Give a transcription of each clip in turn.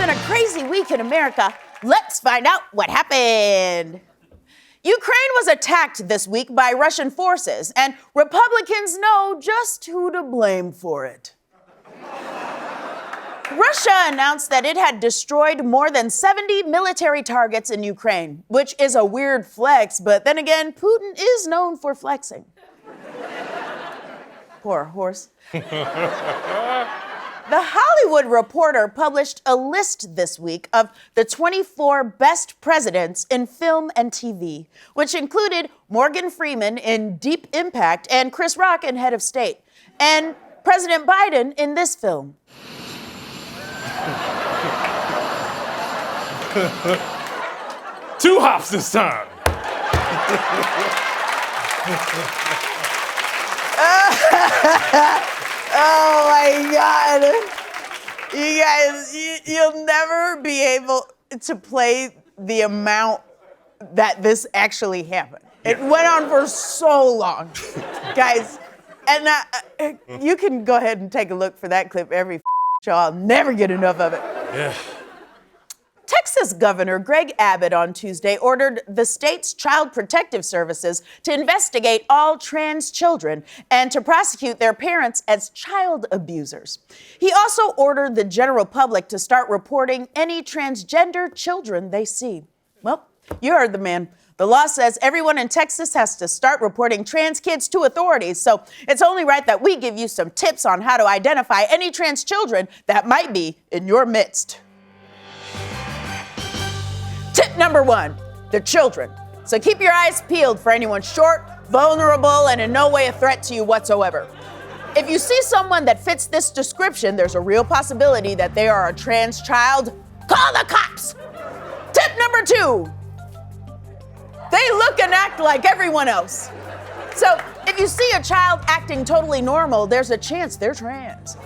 been a crazy week in America. Let's find out what happened. Ukraine was attacked this week by Russian forces, and Republicans know just who to blame for it. Russia announced that it had destroyed more than 70 military targets in Ukraine, which is a weird flex, but then again, Putin is known for flexing. Poor horse. The Hollywood Reporter published a list this week of the 24 best presidents in film and TV, which included Morgan Freeman in Deep Impact and Chris Rock in Head of State, and President Biden in this film. Two hops this time. Oh my God. You guys, you'll never be able to play the amount that this actually happened. It went on for so long, guys. And you can go ahead and take a look for that clip every show. I'll never get enough of it. Yeah. Texas Governor Greg Abbott on Tuesday ordered the state's Child Protective Services to investigate all trans children and to prosecute their parents as child abusers. He also ordered the general public to start reporting any transgender children they see. Well, you heard the man. The law says everyone in Texas has to start reporting trans kids to authorities, so it's only right that we give you some tips on how to identify any trans children that might be in your midst. Tip number 1, they're children. So keep your eyes peeled for anyone short, vulnerable, and in no way a threat to you whatsoever. If you see someone that fits this description, there's a real possibility that they are a trans child. Call the cops. Tip number 2, they look and act like everyone else. So if you see a child acting totally normal, there's a chance they're trans.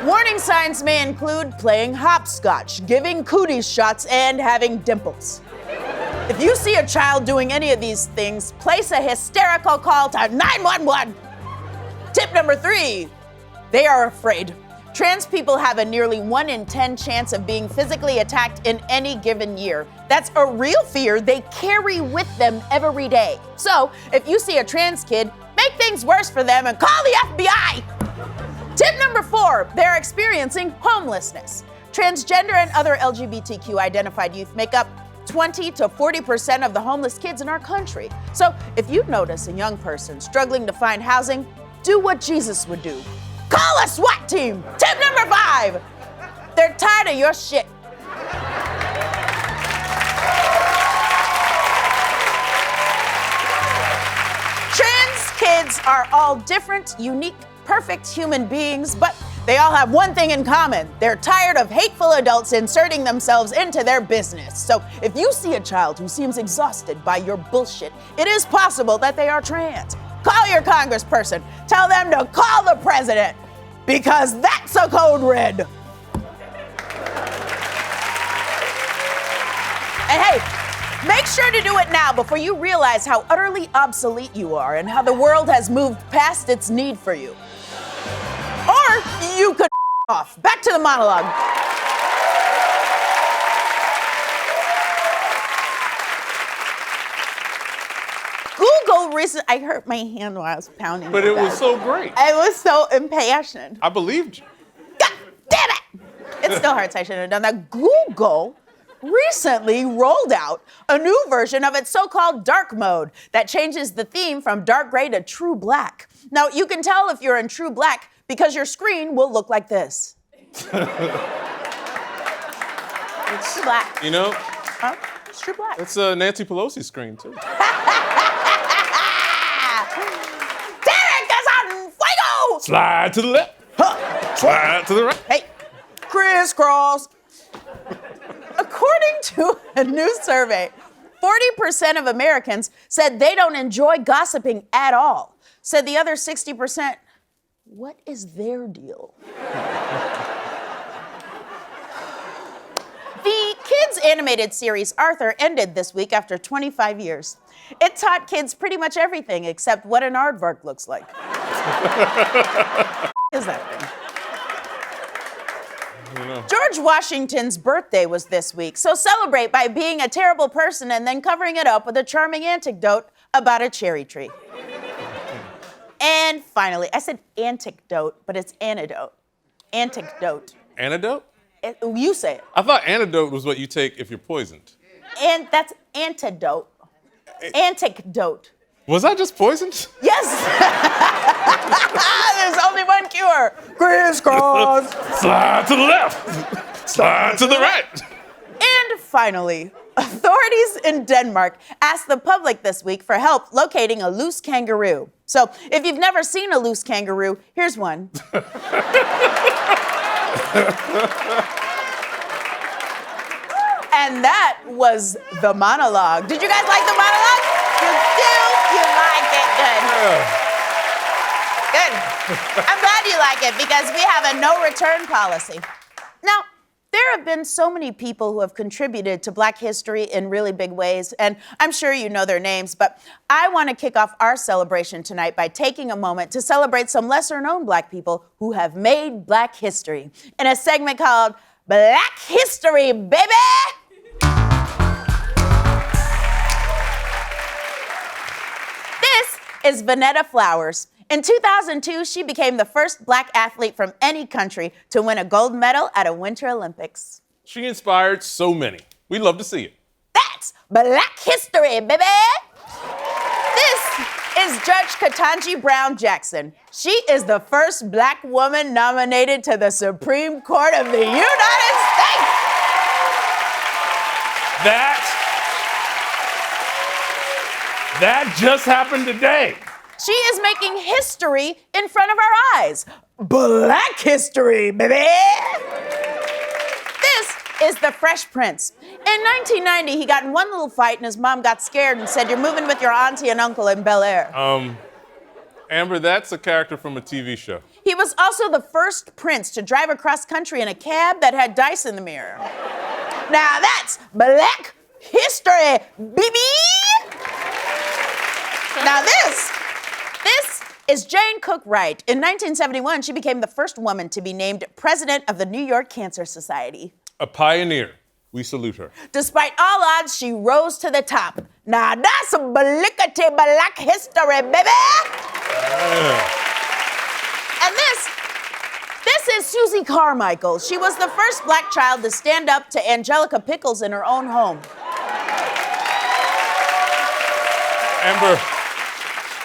Warning signs may include playing hopscotch, giving cooties shots, and having dimples. If you see a child doing any of these things, place a hysterical call to 911. Tip number 3, they are afraid. Trans people have a nearly 1 in 10 chance of being physically attacked in any given year. That's a real fear they carry with them every day. So if you see a trans kid, make things worse for them and call the FBI. Tip number 4, they're experiencing homelessness. Transgender and other LGBTQ identified youth make up 20 to 40% of the homeless kids in our country. So if you notice a young person struggling to find housing, do what Jesus would do. Call a SWAT team. Tip number 5, they're tired of your shit. Trans kids are all different, unique, perfect human beings, but they all have one thing in common. They're tired of hateful adults inserting themselves into their business. So if you see a child who seems exhausted by your bullshit, it is possible that they are trans. Call your congressperson. Tell them to call the president, because that's a code red. And hey, make sure to do it now before you realize how utterly obsolete you are and how the world has moved past its need for you. Or you could off. Back to the monologue. Google recently, I hurt my hand while I was pounding. But it was so great. It was so impassioned. I believed you. God damn it! It still hurts. I shouldn't have done that. Google recently rolled out a new version of its so-called dark mode that changes the theme from dark gray to true black. Now, you can tell if you're in true black because your screen will look like this. It's true black. You know? Huh? It's true black. It's Nancy Pelosi's screen, too. Slide to the left. Huh. Slide to the right. Hey, crisscross. According to a new survey, 40% of Americans said they don't enjoy gossiping at all. Said the other 60%, what is their deal? The kids' animated series Arthur ended this week after 25 years. It taught kids pretty much everything except what an aardvark looks like. Is that thing? You know, George Washington's birthday was this week, so celebrate by being a terrible person and then covering it up with a charming anecdote about a cherry tree. And finally, I said anecdote, but it's antidote. Anecdote. Antidote? You say it. I thought antidote was what you take if you're poisoned. And that's antidote. Anecdote. Was I just poisoned? Yes. There's only one cure. Crisscross. Slide to the left. Slide to the right. And finally, authorities in Denmark asked the public this week for help locating a loose kangaroo. So if you've never seen a loose kangaroo, here's one. And that was the monologue. Did you guys like the monologue? You do? You like it? Good. Good. I'm glad you like it because we have a no return policy. Now, there have been so many people who have contributed to Black history in really big ways, and I'm sure you know their names, but I want to kick off our celebration tonight by taking a moment to celebrate some lesser-known Black people who have made Black history in a segment called Black History, baby! This is Vanetta Flowers. In 2002, she became the first Black athlete from any country to win a gold medal at a Winter Olympics. She inspired so many. We'd love to see it. That's Black History, baby! This is Judge Ketanji Brown Jackson. She is the first Black woman nominated to the Supreme Court of the United States! That just happened today. She is making history in front of our eyes. Black history, baby! This is the Fresh Prince. In 1990, he got in one little fight and his mom got scared and said, "You're moving with your auntie and uncle in Bel Air." Amber, that's a character from a TV show. He was also the first prince to drive across country in a cab that had dice in the mirror. Now that's Black history, baby! Now this is Jane Cook Wright. In 1971, she became the first woman to be named president of the New York Cancer Society. A pioneer. We salute her. Despite all odds, she rose to the top. Now that's a blickety Black history, baby! And this is Susie Carmichael. She was the first Black child to stand up to Angelica Pickles in her own home. Amber,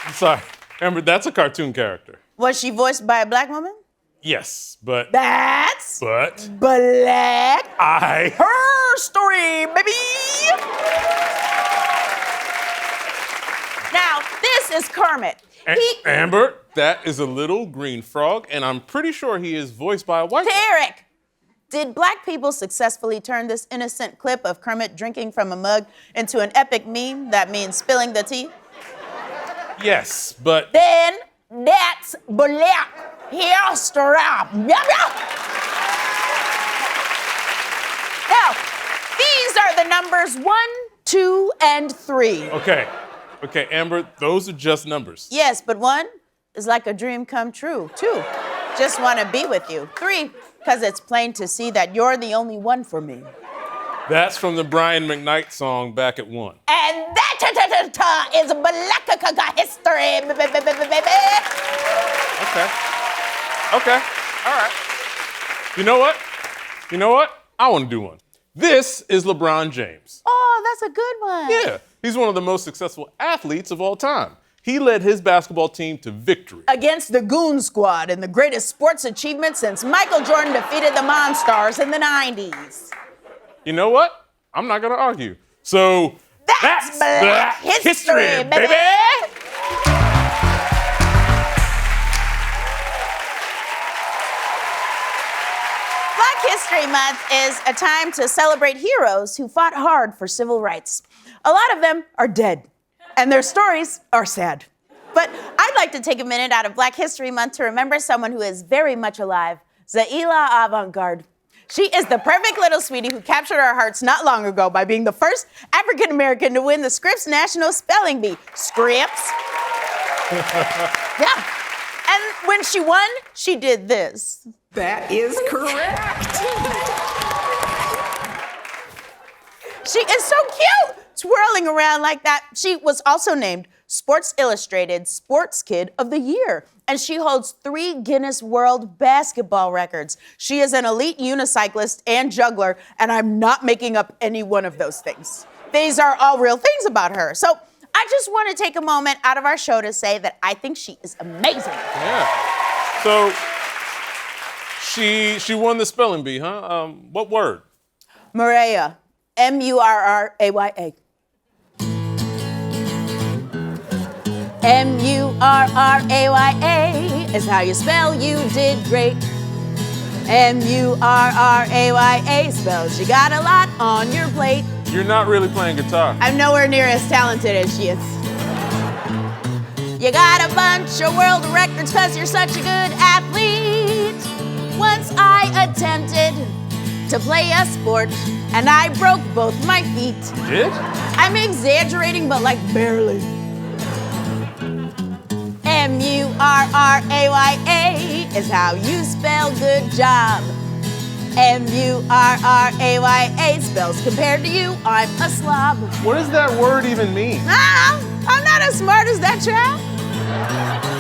I'm sorry. Amber, that's a cartoon character. Was she voiced by a Black woman? Yes, but... That's... But... Black... Her story, baby! Now, this is Kermit. Amber, that is a little green frog, and I'm pretty sure he is voiced by a white To Eric! Did Black people successfully turn this innocent clip of Kermit drinking from a mug into an epic meme that means spilling the tea? Yes, but... Then that's Black history. Now, these are the numbers 1, 2, and 3. Okay, Amber, those are just numbers. Yes, but 1 is like a dream come true. 2, just want to be with you. 3, because it's plain to see that you're the only one for me. That's from the Brian McKnight song, Back at 1. And that is Black history, baby. Okay, all right. You know what? I want to do one. This is LeBron James. Oh, that's a good one. Yeah, he's one of the most successful athletes of all time. He led his basketball team to victory. Against the Goon Squad in the greatest sports achievement since Michael Jordan defeated the Monstars in the 90s. You know what? I'm not gonna argue. So that's Black history, baby! Black History Month is a time to celebrate heroes who fought hard for civil rights. A lot of them are dead, and their stories are sad. But I'd like to take a minute out of Black History Month to remember someone who is very much alive, Zaila Avant-Garde. She is the perfect little sweetie who captured our hearts not long ago by being the first African-American to win the Scripps National Spelling Bee. Scripps. Yeah. And when she won, she did this. That is correct. She is so cute, twirling around like that. She was also named Sports Illustrated Sports Kid of the Year, and she holds 3 Guinness World Basketball records. She is an elite unicyclist and juggler, and I'm not making up any one of those things. These are all real things about her. So I just want to take a moment out of our show to say that I think she is amazing. Yeah. So she won the spelling bee, huh? What word? Murraya. M-U-R-R-A-Y-A. M-U-R-R-A-Y-A is how you spell you did great. M-U-R-R-A-Y-A spells you got a lot on your plate. You're not really playing guitar. I'm nowhere near as talented as she is. You got a bunch of world records because you're such a good athlete. Once I attempted to play a sport, and I broke both my feet. You did? I'm exaggerating, but like barely. M-U-R-R-A-Y-A is how you spell good job. M-U-R-R-A-Y-A spells compared to you, I'm a slob. What does that word even mean? I'm not as smart as that child.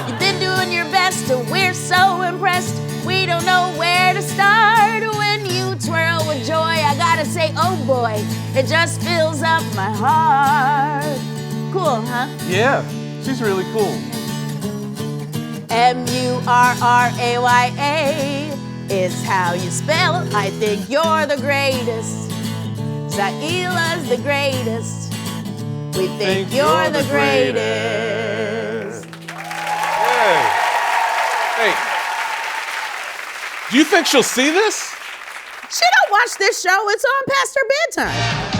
You've been doing your best, and we're so impressed. We don't know where to start. When you twirl with joy, I gotta say, oh boy, it just fills up my heart. Cool, huh? Yeah, she's really cool. M-U-R-R-A-Y-A is how you spell I think you're the greatest. Zaila's the greatest. We think you're the greatest. Hey. Do you think she'll see this? She don't watch this show. It's on past her bedtime.